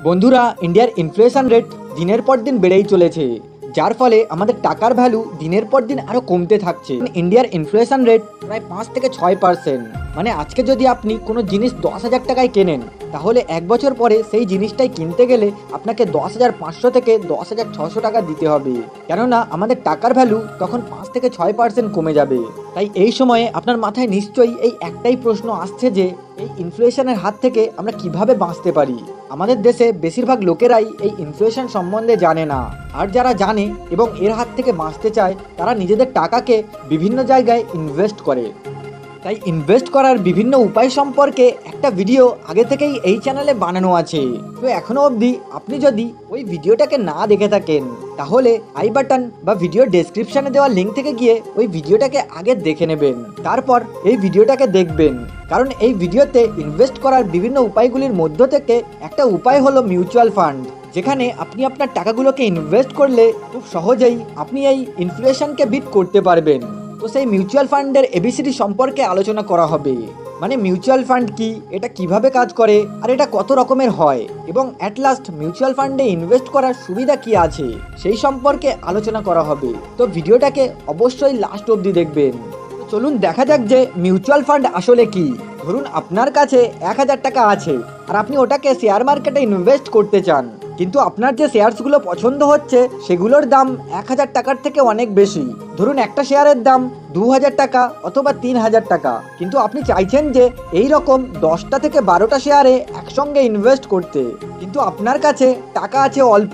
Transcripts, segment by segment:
বন্ধুরা, ইন্ডিয়ার inflation rate দিনের পর দিন বেড়েই চলেছে, যার ফলে আমাদের টাকার ভ্যালু দিনের পর দিন আরও কমতে থাকছে। ইন্ডিয়ার ইনফ্লেশন রেট প্রায় 5 থেকে 6%। মানে আজকে যদি আপনি কোনো জিনিস 10,000 টাকায় কেনেন, তাহলে এক বছর পরে সেই জিনিসটাই কিনতে গেলে আপনাকে 10,500 থেকে 10,600 টাকা দিতে হবে, কেননা আমাদের টাকার ভ্যালু তখন 5 থেকে 6% কমে যাবে। তাই এই সময়ে আপনার মাথায় নিশ্চয়ই এই একটাই প্রশ্ন আসছে যে এই ইনফ্লেশনের হাত থেকে আমরা কিভাবে বাঁচতে পারি। আমাদের দেশে বেশিরভাগ লোকেরাই এই ইনফ্লেশন সম্বন্ধে জানে না, আর যারা জানে এবং এর হাত থেকে বাঁচতে চায় তারা নিজেদের টাকাকে বিভিন্ন জায়গায় ইনভেস্ট করে। তাই ইনভেস্ট করার বিভিন্ন উপায় সম্পর্কে একটা ভিডিও আগে থেকেই এই চ্যানেলে বানানো আছে। তো এখনো অবধি আপনি যদি ওই ভিডিওটাকে না দেখে থাকেন, তাহলে আই বাটন বা ভিডিও ডেসক্রিপশনে দেওয়া লিঙ্ক থেকে গিয়ে ওই ভিডিওটাকে আগে দেখে নেবেন, তারপর এই ভিডিওটাকে দেখবেন। কারণ এই ভিডিওতে ইনভেস্ট করার বিভিন্ন উপায়গুলির মধ্য থেকে একটা উপায় হলো মিউচুয়াল ফান্ড, যেখানে আপনি আপনার টাকাগুলোকে ইনভেস্ট করলে খুব সহজেই আপনি এই ইনফ্লেশনকে বিট করতে পারবেন। তো সেই মিউচুয়াল ফান্ডের এবিসিডি সম্পর্কে আলোচনা করা হবে। মানে মিউচুয়াল ফান্ড কি, এটা কিভাবে কাজ করে, আর এটা কত রকমের হয়, এবং অ্যাট লাস্ট মিউচুয়াল ফান্ডে ইনভেস্ট করার সুবিধা কি আছে সেই সম্পর্কে আলোচনা করা হবে। তো ভিডিওটাকে অবশ্যই লাস্ট অবধি দেখবেন। তো চলুন দেখা যাক যে মিউচুয়াল ফান্ড আসলে কি। ধরুন আপনার কাছে 1,000 টাকা আছে আর আপনি ওটাকে শেয়ার মার্কেটে ইনভেস্ট করতে চান, কিন্তু আপনার যে শেয়ারসগুলো পছন্দ হচ্ছে সেগুলোর দাম 1,000 টাকার থেকে অনেক বেশি। ধরুন একটা শেয়ারের দাম 2,000 টাকা অথবা 3,000 টাকা, কিন্তু আপনি চাইছেন যে এই রকম 10টা থেকে 12টা শেয়ারে একসঙ্গে ইনভেস্ট করতে, কিন্তু আপনার কাছে টাকা আছে অল্প।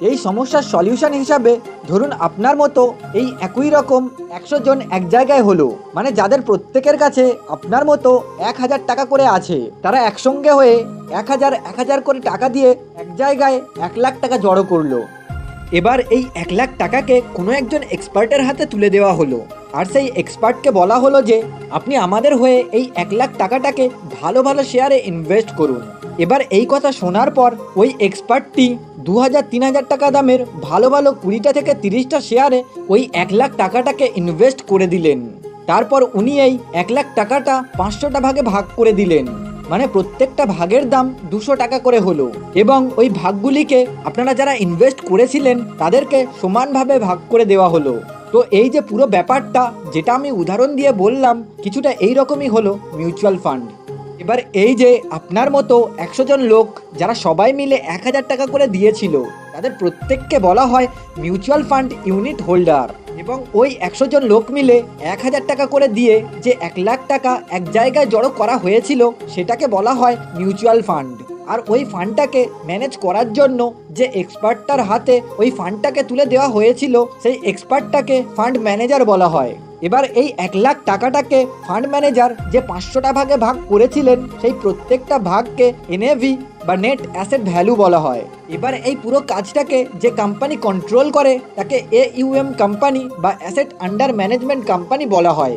এই সমস্যার সলিউশন হিসাবে ধরুন আপনার মতো এই একই রকম 100 জন এক জায়গায় হলো, মানে যাদের প্রত্যেকের কাছে আপনার মতো 1,000 টাকা করে আছে, তারা একসঙ্গে হয়ে 1,000 করে টাকা দিয়ে এক জায়গায় 1 লাখ টাকা জড়ো করলো। এবার এই 1 লাখ টাকাকে কোনো একজন এক্সপার্টের হাতে তুলে দেওয়া হলো, আর সেই এক্সপার্টকে বলা হলো যে আপনি আমাদের হয়ে এই 1 লাখ টাকাটাকে ভালো ভালো শেয়ারে ইনভেস্ট করুন। এবার এই কথা শোনার পর ওই এক্সপার্টটি 2,000-3,000 টাকা দামের ভালো ভালো 20টা থেকে 30টা শেয়ারে ওই 1 লাখ টাকাটাকে ইনভেস্ট করে দিলেন। তারপর উনি এই 1 লাখ টাকাটা 500টা ভাগে ভাগ করে দিলেন, মানে প্রত্যেকটা ভাগের দাম 200 টাকা করে হলো, এবং ওই ভাগগুলিকে আপনারা যারা ইনভেস্ট করেছিলেন তাদেরকে সমানভাবে ভাগ করে দেওয়া হলো। তো এই যে পুরো ব্যাপারটা যেটা আমি উদাহরণ দিয়ে বললাম, কিছুটা এই রকমই হলো মিউচুয়াল ফান্ড। এবার এই যে আপনার মতো 100 জন লোক যারা সবাই মিলে 1,000 টাকা করে দিয়েছিল, তাদের প্রত্যেককে বলা হয় মিউচুয়াল ফান্ড ইউনিট হোল্ডার। এবং ওই 100 জন লোক মিলে 1,000 টাকা করে দিয়ে যে 1 লাখ টাকা এক জায়গায় জড়ো করা হয়েছিল, সেটাকে বলা হয় মিউচুয়াল ফান্ড। আর ওই ফান্ডটাকে ম্যানেজ করার জন্য যে এক্সপার্টটার হাতে ওই ফান্ডটাকে তুলে দেওয়া হয়েছিল, সেই এক্সপার্টটাকে ফান্ড ম্যানেজার বলা হয়। এবার এই 1 লাখ টাকাটাকে ফান্ড ম্যানেজার যে 500টা ভাগে ভাগ করেছিলেন, সেই প্রত্যেকটা ভাগকে এনএভি বা নেট অ্যাসেট ভ্যালু বলা হয়। এবার এই পুরো কাজটাকে যে কোম্পানি কন্ট্রোল করে তাকে AUM কোম্পানি বা অ্যাসেট আন্ডার ম্যানেজমেন্ট কোম্পানি বলা হয়।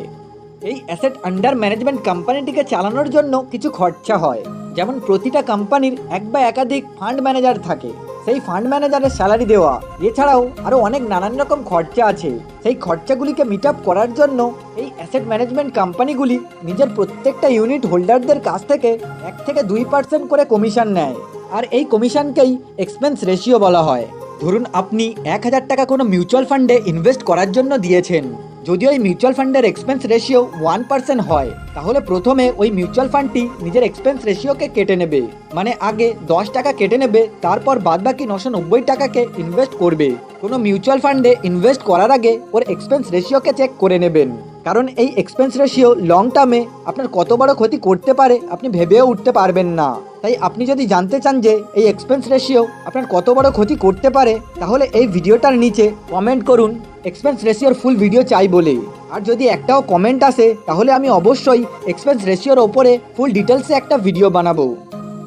এই অ্যাসেট আন্ডার ম্যানেজমেন্ট কোম্পানিটিকে চালানোর জন্য কিছু খরচা হয়, যেমন প্রতিটা কোম্পানির এক বা একাধিক ফান্ড ম্যানেজার থাকে, সেই ফান্ড ম্যানেজারের স্যালারি দেওয়া, এছাড়াও আরও অনেক নানান রকম খরচা আছে। সেই খরচাগুলিকে মিট আপ করার জন্য এই অ্যাসেট ম্যানেজমেন্ট কোম্পানিগুলি নিজের প্রত্যেকটা ইউনিট হোল্ডারদের কাছ থেকে 1 থেকে 2% করে কমিশন নেয়, আর এই কমিশনকেই এক্সপেন্স রেশিও বলা হয়। ধরুন আপনি 1,000 টাকা কোনো মিউচুয়াল ফান্ডে ইনভেস্ট করার জন্য দিয়েছেন, যদি ওই মিউচুয়াল ফান্ডের এক্সপেন্স রেশিও 1% হয়, তাহলে প্রথমে ওই মিউচুয়াল ফান্ডটি নিজের এক্সপেন্স রেশিওকে কেটে নেবে, মানে আগে 10 টাকা কেটে নেবে, তারপর বাদবাকি 990 টাকাকে ইনভেস্ট করবে। কোনো মিউচুয়াল ফান্ডে ইনভেস্ট করার আগে ওর এক্সপেন্স রেশিওকে চেক করে নেবেন, কারণ এই এক্সপেন্স রেশিও লং টার্মে আপনার কত বড় ক্ষতি করতে পারে আপনি ভেবেও উঠতে পারবেন না। তাই আপনি যদি জানতে চান যে এই এক্সপেন্স রেশিও আপনার কত বড় ক্ষতি করতে পারে, তাহলে এই ভিডিওটার নিচে কমেন্ট করুন এক্সপেন্স রেশিওর ফুল ভিডিও চাই বলে। আর যদি একটাও কমেন্ট আসে, তাহলে আমি অবশ্যই এক্সপেন্স রেশিওর ওপরে ফুল ডিটেলসে একটা ভিডিও বানাবো।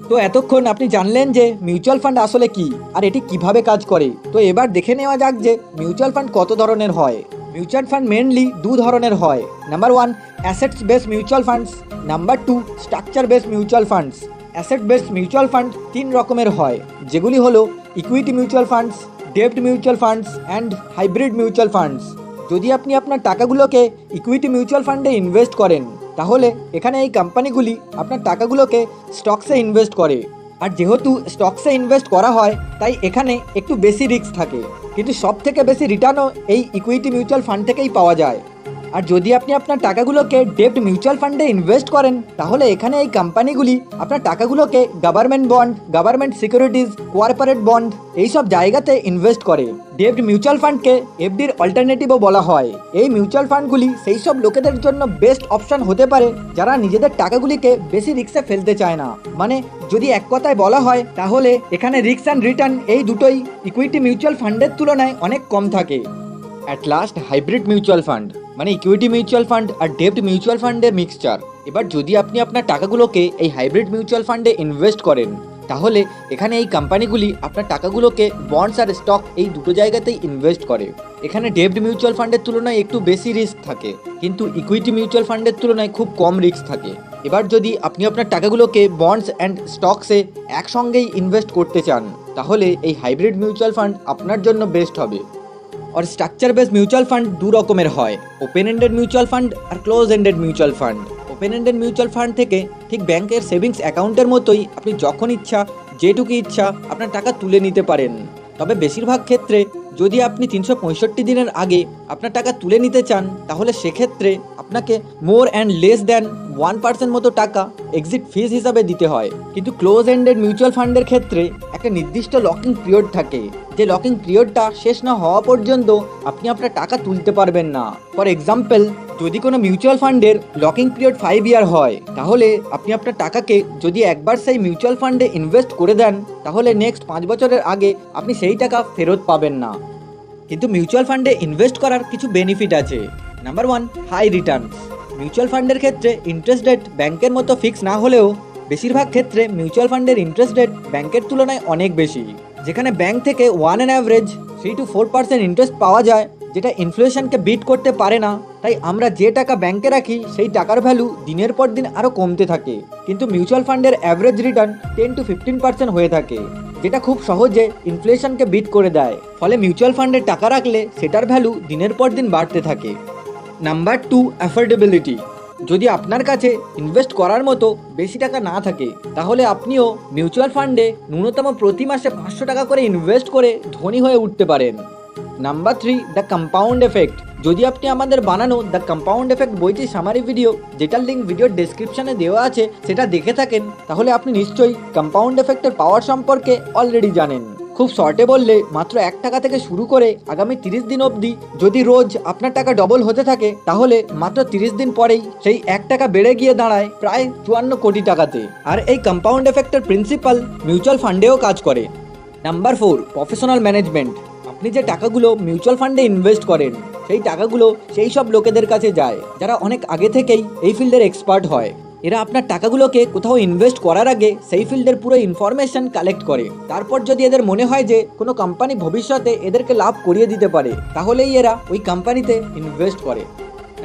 তো এতক্ষণ আপনি জানলেন যে মিউচুয়াল ফান্ড আসলে কি আর এটি কিভাবে কাজ করে। তো এবার দেখে নেওয়া যাক যে মিউচুয়াল ফান্ড কত ধরনের হয়। মিউচুয়াল ফান্ড মেনলি 2 ধরনের হয়। Number 1 assets base mutual funds, number 2 structure base mutual funds. Asset base mutual fund 3 রকমের হয়, যেগুলি হলো ইকুইটি মিউচুয়াল ফান্ডস, ডেব্ট mutual funds and hybrid mutual funds. যদি আপনি আপনার টাকাগুলোকে ইকুইটি মিউচুয়াল ফান্ডে ইনভেস্ট করেন, তাহলে এখানে এই কোম্পানিগুলি আপনার টাকাগুলোকে স্টকসে ইনভেস্ট করে। আর যেহেতু স্টকসে ইনভেস্ট করা হয় তাই এখানে একটু বেশি রিস্ক থাকে, কিন্তু সব থেকে বেশি রিটার্নও এই ইকুইটি মিউচুয়াল ফান্ড থেকেই পাওয়া যায়। আর যদি আপনি আপনার টাকাগুলোকে ডেব্ট মিউচুয়াল ফান্ডে ইনভেস্ট করেন তাহলে এখানে এই কোম্পানিগুলি আপনার টাকাগুলোকে government bond, government securities, corporate bond এইসব জায়গাতে ইনভেস্ট করে। ডেব্ট মিউচুয়াল ফান্ডকে এফডির অল্টারনেটিভও বলা হয়। এই মিউচুয়াল ফান্ডগুলি সেই সব লোকেদের জন্য বেস্ট অপশন হতে পারে যারা নিজেদের টাকাগুলিকে বেশি রিস্কে ফেলতে চায় না। মানে যদি এক কথায় বলা হয় তাহলে এখানে রিস্ক অ্যান্ড রিটার্ন এই দুটোই ইকুইটি মিউচুয়াল ফান্ডের তুলনায় অনেক কম থাকে। At last hybrid mutual fund মানে ইকুইটি মিউচুয়াল ফান্ড আর ডেব্ট মিউচুয়াল ফান্ডের মিক্সচার। এবার যদি আপনি আপনার টাকাগুলোকে এই হাইব্রিড মিউচুয়াল ফান্ডে ইনভেস্ট করেন তাহলে এখানে এই কোম্পানিগুলি আপনার টাকাগুলোকে বন্ডস আর স্টক এই দুটো জায়গাতেই ইনভেস্ট করে। এখানে ডেব্ট মিউচুয়াল ফান্ডের তুলনায় একটু বেশি রিস্ক থাকে, কিন্তু ইকুইটি মিউচুয়াল ফান্ডের তুলনায় খুব কম রিস্ক থাকে। এবার যদি আপনি আপনার টাকাগুলোকে বন্ডস অ্যান্ড স্টকসে একসঙ্গেই ইনভেস্ট করতে চান তাহলে এই হাইব্রিড মিউচুয়াল ফান্ড আপনার জন্য বেস্ট হবে। আর স্ট্রাকচার বেস মিউচুয়াল ফান্ড দু রকমের হয়, ওপেন এন্ডেড মিউচুয়াল ফান্ড আর close ended mutual fund. Open ended mutual fund থেকে ঠিক ব্যাংকের সেভিংস অ্যাকাউন্টের মতোই আপনি যখন ইচ্ছা যেটুকু ইচ্ছা আপনার টাকা তুলে নিতে পারেন। তবে বেশিরভাগ ক্ষেত্রে যদি আপনি 365 দিনের আগে আপনার টাকা তুলে নিতে চান তাহলে সেক্ষেত্রে আপনাকে মোর অ্যান্ড লেস দ্যান 1% মতো টাকা এক্সিট ফিস হিসাবে দিতে হয়। কিন্তু ক্লোজ এন্ডেড মিউচুয়াল ফান্ডের ক্ষেত্রে একটা নির্দিষ্ট লকিং পিরিয়ড থাকে, যে লকিং পিরিয়ডটা শেষ না হওয়া পর্যন্ত আপনি আপনার টাকা তুলতে পারবেন না। ফর এক্সাম্পল, যদি কোনো মিউচুয়াল ফান্ডের লকিং পিরিয়ড 5 ইয়ার হয় তাহলে আপনি আপনার টাকাকে যদি একবার সেই মিউচুয়াল ফান্ডে ইনভেস্ট করে দেন তাহলে নেক্সট 5 বছরের আগে আপনি সেই টাকা ফেরত পাবেন না। কিন্তু মিউচুয়াল ফান্ডে ইনভেস্ট করার কিছু বেনিফিট আছে। Number 1, high Returns. মিউচুয়াল ফান্ডের ক্ষেত্রে ইন্টারেস্ট রেট ব্যাংকের মতো ফিক্স না হলেও বেশিরভাগ ক্ষেত্রে মিউচুয়াল ফান্ডের ইন্টারেস্ট রেট ব্যাংকের তুলনায় অনেক বেশি। যেখানে ব্যাংক থেকে 1 অন অ্যাভারেজ 3 to 4% ইন্টারেস্ট পাওয়া যায়, যেটা ইনফ্লেশনকে বিট করতে পারে না। তাই আমরা যে টাকা ব্যাংকে রাখি সেই টাকার ভ্যালু দিনের পর দিন আরও কমতে থাকে। কিন্তু মিউচুয়াল ফান্ডের অ্যাভারেজ রিটার্ন 10 to 15% হয়ে থাকে, যেটা খুব সহজে ইনফ্লেশনকে বিট করে দেয়। ফলে মিউচুয়াল ফান্ডে টাকা রাখলে সেটার ভ্যালু দিনের পর দিন বাড়তে থাকে। Number 2, affordability. যদি আপনার কাছে ইনভেস্ট করার মতো বেশি টাকা না থাকে তাহলে আপনিও মিউচুয়াল ফান্ডে ন্যূনতম প্রতি মাসে 500 টাকা করে ইনভেস্ট করে ধনী হয়ে উঠতে পারেন। Number 3, the compound effect. যদি আপনি আমাদের বানানো দ্য কম্পাউন্ড এফেক্ট বইটির সামারি ভিডিও, যেটার লিঙ্ক ভিডিওর ডেসক্রিপশনে দেওয়া আছে, সেটা দেখে থাকেন তাহলে আপনি নিশ্চয়ই কম্পাউন্ড এফেক্টের পাওয়ার সম্পর্কে অলরেডি জানেন। খুব শর্টে বললে মাত্র 1 টাকা থেকে শুরু করে আগামী 30 দিন অবধি যদি রোজ আপনার টাকা ডবল হতে থাকে তাহলে মাত্র 30 দিন পরেই সেই 1 টাকা বেড়ে গিয়ে দাঁড়ায় প্রায় 54 কোটি টাকাতে। আর এই কম্পাউন্ড এফেক্টের প্রিন্সিপাল মিউচুয়াল ফান্ডেও কাজ করে। Number 4, professional management. আপনি যে টাকাগুলো মিউচুয়াল ফান্ডে ইনভেস্ট করেন সেই টাকাগুলো সেই সব লোকেদের কাছে যায় যারা অনেক আগে থেকেই এই ফিল্ডের এক্সপার্ট হয়। এরা আপনার টাকাগুলোকে কোথাও ইনভেস্ট করার আগে সেই ফিল্ডের পুরো ইনফরমেশন কালেক্ট করে। তারপর যদি এদের মনে হয় যে কোনো কোম্পানি ভবিষ্যতে এদেরকে লাভ করিয়ে দিতে পারে তাহলেই এরা ওই কোম্পানিতে ইনভেস্ট করে।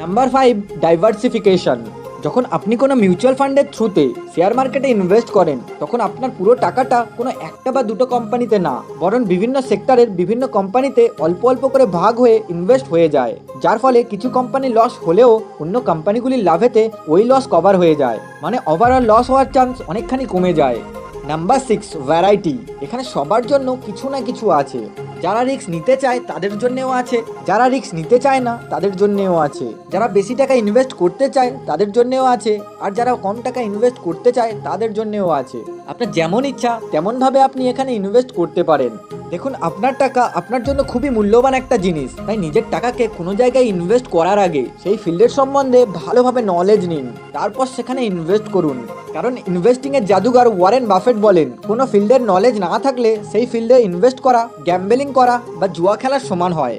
Number 5, diversification. যখন আপনি কোনো মিউচুয়াল ফান্ডের থ্রুতে শেয়ার মার্কেটে ইনভেস্ট করেন তখন আপনার পুরো টাকাটা কোনো একটা বা দুটো কোম্পানিতে না, বরং বিভিন্ন সেক্টরের বিভিন্ন কোম্পানিতে অল্প অল্প করে ভাগ হয়ে ইনভেস্ট হয়ে যায়, যার ফলে কিছু কোম্পানি লস হলেও অন্য কোম্পানিগুলির লাভেতে ওই লস কভার হয়ে যায়। মানে ওভারঅল লস হওয়ার চান্স অনেকখানি কমে যায়। Number 6, variety. এখানে সবার জন্য কিছু না কিছু আছে। যারা রিস্ক নিতে চায় তাদের জন্যেও আছে, যারা রিস্ক নিতে চায় না তাদের জন্যেও আছে, যারা বেশি টাকা ইনভেস্ট করতে চায় তাদের জন্যেও আছে, আর যারা কম টাকা ইনভেস্ট করতে চায় তাদের জন্যেও আছে। আপনার যেমন ইচ্ছা তেমনভাবে আপনি এখানে ইনভেস্ট করতে পারেন। দেখুন, আপনার টাকা আপনার জন্য খুবই মূল্যবান একটা জিনিস, তাই নিজের টাকাকে কোনো জায়গায় ইনভেস্ট করার আগে সেই ফিল্ডের সম্বন্ধে ভালোভাবে নলেজ নিন, তারপর সেখানে ইনভেস্ট করুন। কারণ ইনভেস্টিংয়ের জাদুঘর ওয়ারেন বাফেট বলেন, কোনো ফিল্ডের নলেজ না থাকলে সেই ফিল্ডে ইনভেস্ট করা গ্যাম্বলিং করা বা জুয়া খেলার সমান হয়।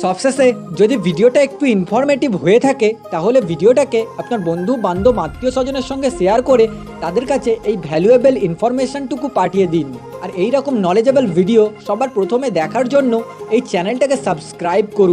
সবশেষে যদি ভিডিওটা একটু ইনফরমেটিভ হয়ে থাকে তাহলে ভিডিওটাকে আপনার বন্ধু বান্ধব আত্মীয় স্বজনের সঙ্গে শেয়ার করে তাদের কাছে এই ভ্যালুয়েবল ইনফরমেশনটুকু পাঠিয়ে দিন। আর এই রকম নলেজেবল ভিডিও সবার প্রথমে দেখার জন্য এই চ্যানেলটাকে সাবস্ক্রাইব করুন।